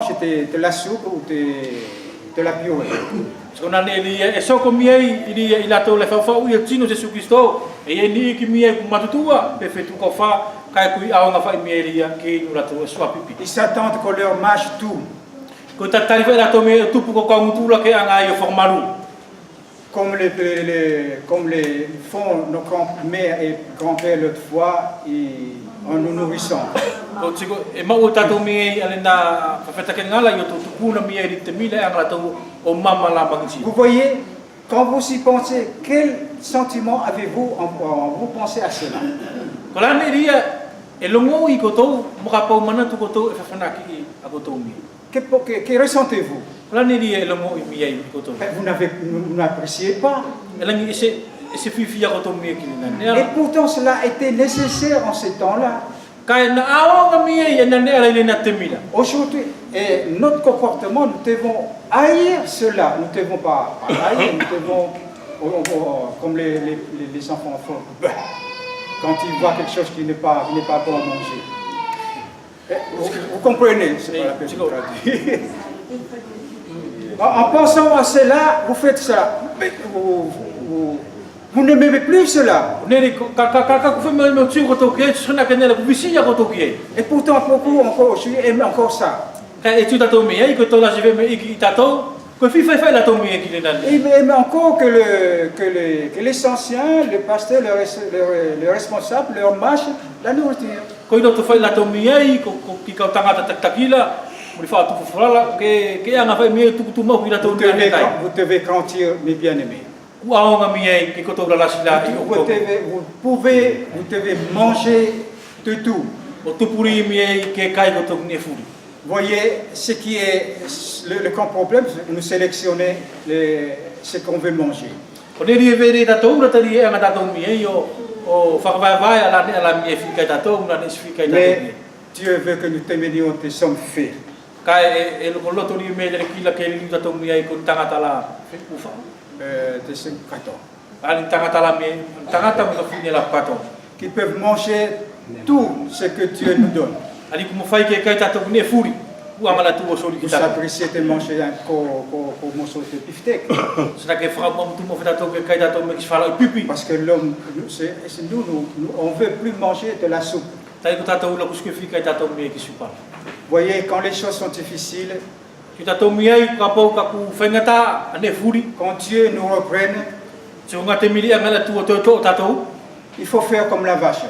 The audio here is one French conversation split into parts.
manges de la soupe ou de la purée. So na ne lia e soko miei ili ila to le fa ia tino Jesus Cristo e ni ki miei ku matutua pe fetu ko fa kai ku a nga fa miei lia ki ula to swa pipi. Ils s'attendent qu'on leur mâche tout. Ko ta tarifa la to me tu ko ka mutula ke anga yo formalu. Comme les font nos grands-mères et grands-pères l'autre fois, en nous nourrissant. E mau tatou miei ale na fafeta ke ngala yo tu kuna miei ri te mile ang la to o mama la bangsi. Vous voyez, quand vous y pensez, quel sentiment avez-vous en vous pensez à cela? Ko la ne ria e longo I ko to mo ka pau mana tu ko to e fafana ki a ko to mi. Que ressentez-vous? Ko la ne ria e longo I miei ko to. Vous n'appréciez pas. Elangi ese fifia ko to mi ki na. Et pourtant cela était nécessaire en ces temps-là. Aujourd'hui, et notre comportement, nous devons haïr cela. Nous ne devons pas haïr, nous devons, comme les enfants font, quand ils voient quelque chose qui n'est pas bon à manger. Vous comprenez, c'est pas la peine de traduire. En pensant à cela, vous faites ça. Vous n'aimez plus cela. Et pourtant, beaucoup encore aujourd'hui aiment encore ça. Ils aiment encore que les anciens, le pasteur, le responsable, leur mâche la nourriture. Vous devez grandir, mes bien-aimés. Vous devez manger de tout. Voyez, ce qui est le grand problème, c'est que nous sélectionnons ce qu'on veut manger. Mais Dieu veut que nous témoignions de son fait. De ce qui peuvent manger tout ce que Dieu nous donne. Vous appréciez de manger un morceau de beefsteak. Parce que l'homme, on ne veut plus manger de la soupe. Voyez, quand les choses sont difficiles, quand Dieu nous reprenne, il faut faire comme la vache.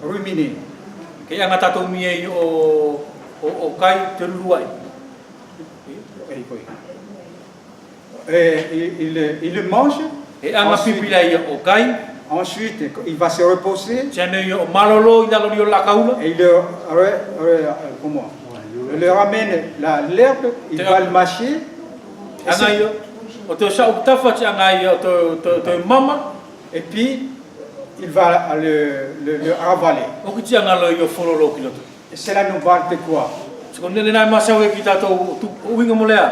Ruminer. Il le mange. Ensuite, il va se reposer. Et il le ramène l'herbe, il va le mâcher. Et puis, il va le avaler. Et cela nous parle de quoi?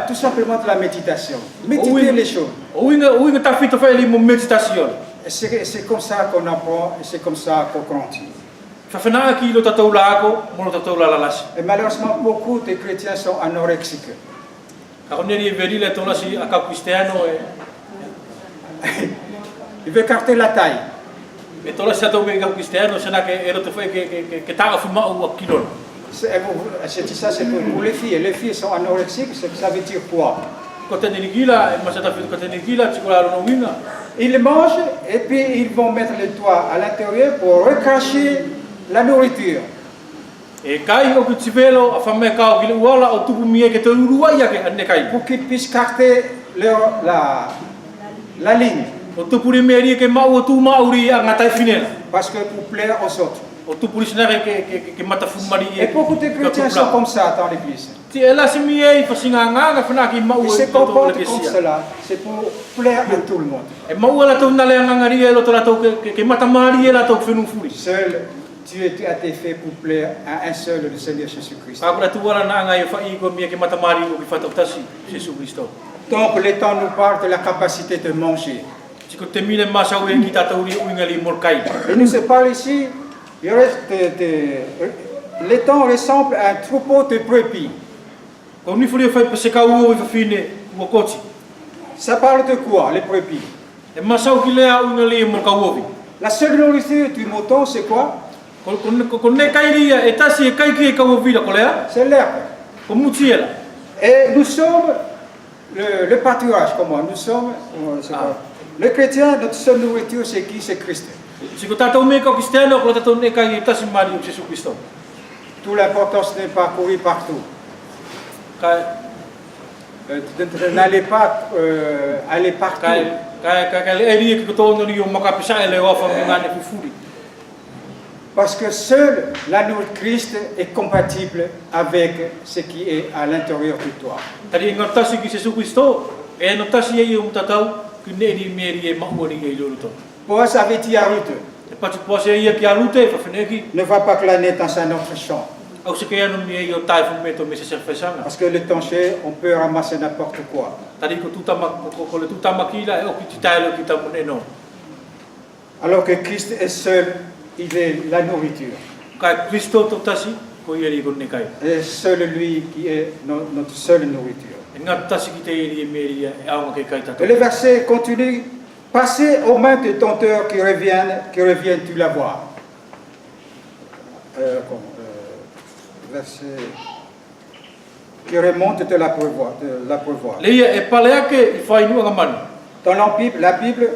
Tout simplement de la méditation. Méditer les choses. Et c'est comme ça qu'on apprend et c'est comme ça qu'on grandit. Et malheureusement, beaucoup de chrétiens sont anorexiques. Il veut écarter la taille. C'est ça, c'est pour les filles. Les filles sont anorexiques, ça veut dire quoi? Ils mangent et puis ils vont mettre les doigts à l'intérieur pour recracher la nourriture. Pour qu'ils puissent carter la ligne. Parce que pour plaire aux autres. Et beaucoup de chrétiens sont comme ça dans l'église. Ils se comportent comme cela. C'est pour plaire à tout le monde. Seul Dieu a été fait pour plaire à un seul, le Seigneur Jésus-Christ. Donc le temps nous parle de la capacité de manger. Et nous se parle ici, il reste L'étang ressemble à un troupeau de brebis. Ko ni fuli fai pese ka uo i fafine ua koti. Ça parle de quoi, les brebis? E masau ki lea una le mo ka uovi. La seule nourriture du mouton, c'est quoi? Ko ne kai ria e tasi e kai ki e ka uovi la ko lea. C'est l'herbe. Ko muti ela. Et nous sommes le pâturage, comment? Nous sommes, c'est quoi? Le chrétien, notre seule nourriture, c'est qui? C'est Christ. Si ko tatou me ka kristelo ko tatou ne kai e tasi mari o Jesus Christo. Toute l'importance n'est pas courir partout. N'allez pas aller partout. Parce que seul l'agneau de Christ est compatible avec ce qui est à l'intérieur de toi. Boaz avait dit à Ruth, ne va pas glaner dans un autre champ. Parce que le tancher, on peut ramasser n'importe quoi. Alors que Christ est seul, il est la nourriture. Et seul lui qui est notre seule nourriture. Et le verset continue, passez aux mains des tenteurs qui reviennent, tu la vois. Verset qui remonte de la prévoir. Dans la Bible,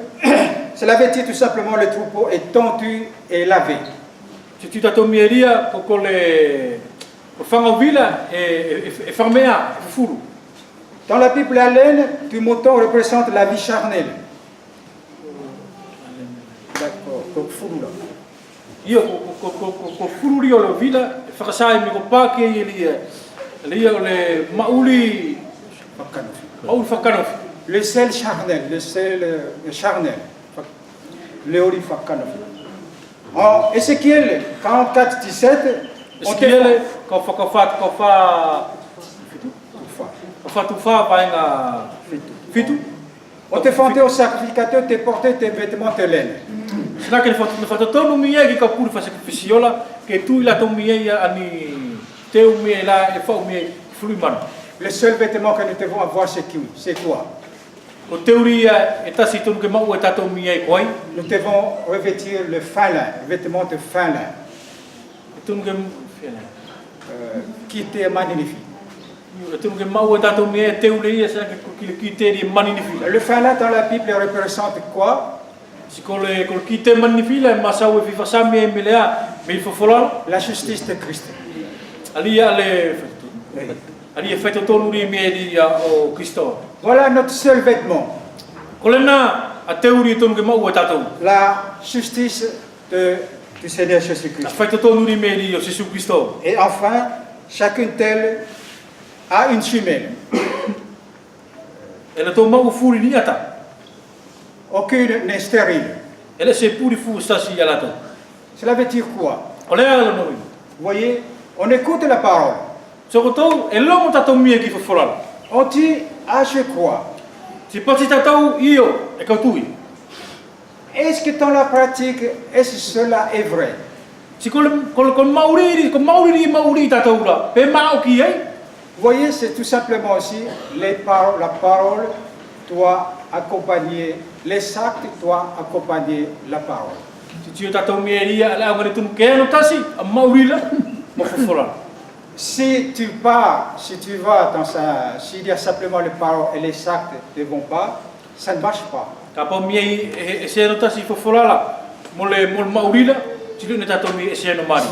cela veut dire tout simplement le troupeau est tondu et lavé. Dans la Bible, la laine du mouton représente la vie charnelle. D'accord, donc fou là. Le sel charnel, le oli fakanof. En Ézéchiel 44, 17, on te fondait au sacrificateur, te portait tes vêtements de laine. Le seul vêtement que nous devons avoir, c'est quoi? Nous devons revêtir le fin lin, le vêtement de fin lin, qui était magnifique. Le fin lin dans la Bible représente quoi? La justice de Christ. Voilà notre seul vêtement. La justice du Seigneur Jésus-Christ. Et enfin, chacune d'elles a une jumelle. Aucune n'est stérile. Cela veut dire quoi? Vous voyez, on écoute la parole. On dit, ah je crois. Est-ce que dans la pratique, est-ce que cela est vrai? Vous voyez, c'est tout simplement aussi la parole doit accompagner, les actes doivent accompagner la parole. Si tu vas s'il y a simplement les paroles et les actes ne vont pas, ça ne marche pas.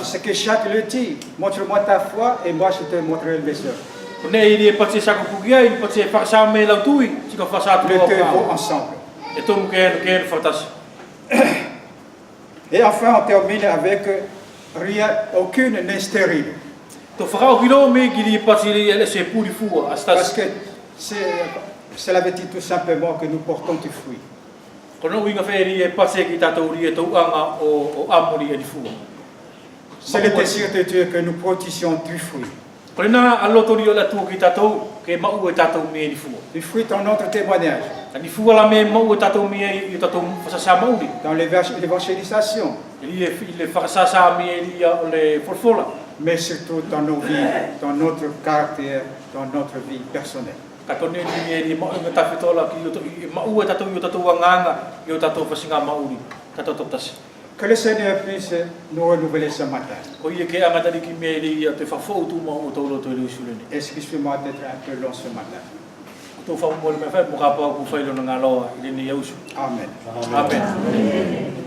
C'est que Jacques le dit, montre-moi ta foi et moi je te montrerai mes œuvres. Les deux vont ensemble. Et enfin on termine avec rien, aucune n'est stérile. Parce que cela veut dire tout simplement que nous portons du fruit. C'est le désir de Dieu que nous produisions du fruit. Du fruit dans notre témoignage. Dans l'évangélisation. mais surtout dans nos vies, dans notre caractère, dans notre vie personnelle. Katoni ni e ma unga tafitola ki yoto ma ua tatou yo tatou nganga yo tatou fasinga mauri tatou totasi. Que le Seigneur puisse nous renouveler ce matin. Ko ie ke anga tali ki me li te fa fo tu ma o tolo to le usuleni. Excuse-moi d'être un peu long ce matin. To fa mo le me fa mo ka pa ku fa ilo nga loa ile ni yesu. Amen. Amen.